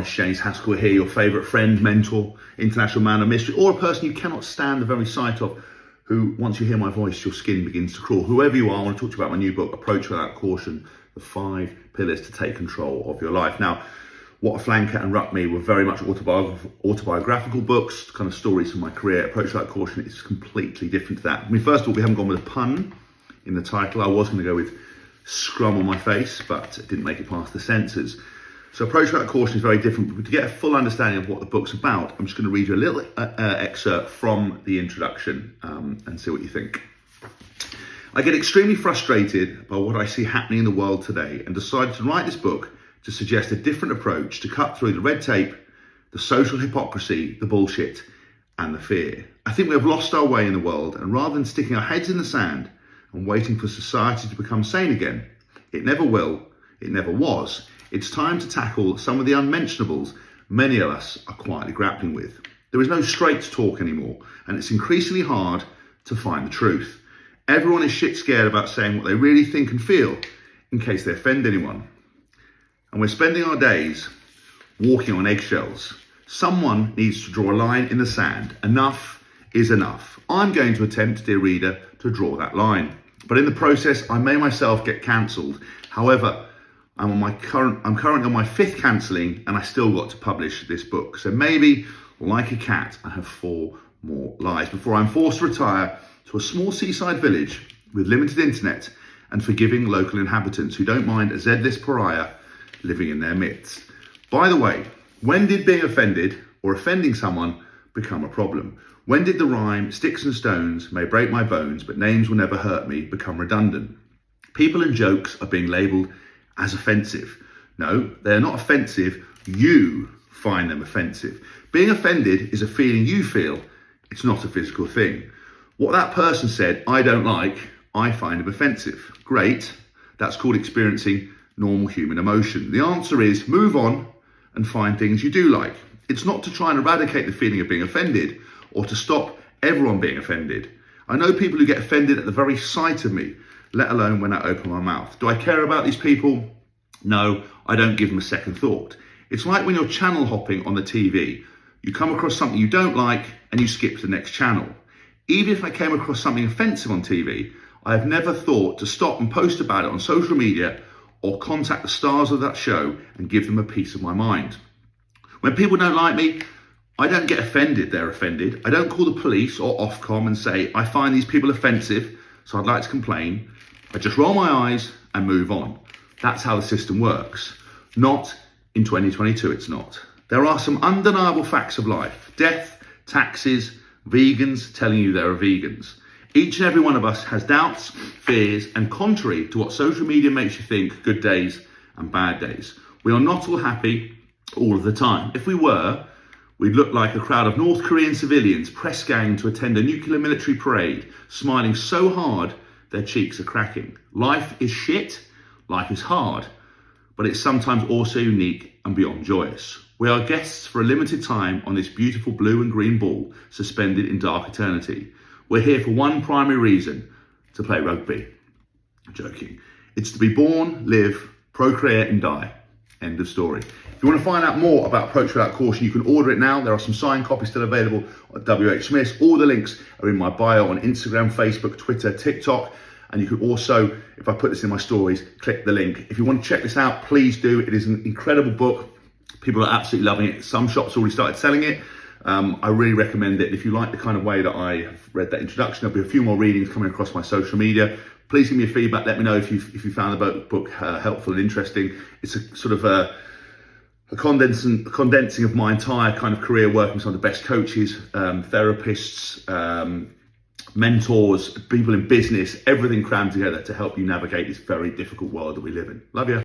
everyone, it's James Haskell here, your favourite friend, mentor, international man of mystery, or a person you cannot stand the very sight of, who, once you hear my voice, your skin begins to crawl. Whoever you are, I want to talk to you about my new book, Approach Without Caution, the 5 pillars to take control of your life. Now, What a Flanker and Ruck Me were very much autobiographical books, kind of stories from my career. Approach Without Caution is completely different to that. I mean, first of all, we haven't gone with a pun in the title. I was going to go with scrum on my face, but it didn't make it past the censors. So Approach Without Caution is very different. But to get a full understanding of what the book's about, I'm just going to read you a little excerpt from the introduction and see what you think. I get extremely frustrated by what I see happening in the world today and decided to write this book to suggest a different approach to cut through the red tape, the social hypocrisy, the bullshit, and the fear. I think we have lost our way in the world, and rather than sticking our heads in the sand and waiting for society to become sane again, it never will, it never was. It's time to tackle some of the unmentionables many of us are quietly grappling with. There is no straight talk anymore, and it's increasingly hard to find the truth. Everyone is shit scared about saying what they really think and feel in case they offend anyone. And we're spending our days walking on eggshells. Someone needs to draw a line in the sand. Enough is enough. I'm going to attempt, dear reader, to draw that line. But in the process, I may myself get cancelled. However, I'm currently on my 5th cancelling, and I still got to publish this book. So maybe, like a cat, I have 4 more lives before I'm forced to retire to a small seaside village with limited internet and forgiving local inhabitants who don't mind a Z-list pariah living in their midst. By the way, when did being offended or offending someone become a problem? When did the rhyme, sticks and stones may break my bones, but names will never hurt me, become redundant? People and jokes are being labelled as offensive. No, they're not offensive. You find them offensive. Being offended is a feeling you feel. It's not a physical thing. What that person said, I don't like, I find them offensive. Great. That's called experiencing normal human emotion. The answer is move on and find things you do like. It's not to try and eradicate the feeling of being offended or to stop everyone being offended. I know people who get offended at the very sight of me, let alone when I open my mouth. Do I care about these people? No, I don't give them a second thought. It's like when you're channel hopping on the TV. You come across something you don't like and you skip to the next channel. Even if I came across something offensive on TV, I have never thought to stop and post about it on social media or contact the stars of that show and give them a piece of my mind. When people don't like me, I don't get offended they're offended. I don't call the police or Ofcom and say, I find these people offensive, so I'd like to complain. I just roll my eyes and move on. That's how the system works. Not in 2022, it's not. There are some undeniable facts of life. Death, taxes, vegans telling you there are vegans. Each and every one of us has doubts, fears, and contrary to what social media makes you think, good days and bad days. We are not all happy all of the time. If we were, we'd look like a crowd of North Korean civilians press gang to attend a nuclear military parade, smiling so hard their cheeks are cracking. Life is shit, life is hard, but it's sometimes also unique and beyond joyous. We are guests for a limited time on this beautiful blue and green ball suspended in dark eternity. We're here for one primary reason, to play rugby. I'm joking. It's to be born, live, procreate and die. End of story. If you want to find out more about Approach Without Caution, you can order it now. There are some signed copies still available at WH Smith's. All the links are in my bio on Instagram, Facebook, Twitter, TikTok. And you can also, if I put this in my stories, click the link. If you want to check this out, please do. It is an incredible book. People are absolutely loving it. Some shops already started selling it. I really recommend it. If you like the kind of way that I have read that introduction, there'll be a few more readings coming across my social media. Please give me a feedback. Let me know if you found the book helpful and interesting. It's a sort of a condensing of my entire kind of career working with some of the best coaches, therapists, mentors, people in business, everything crammed together to help you navigate this very difficult world that we live in. Love you.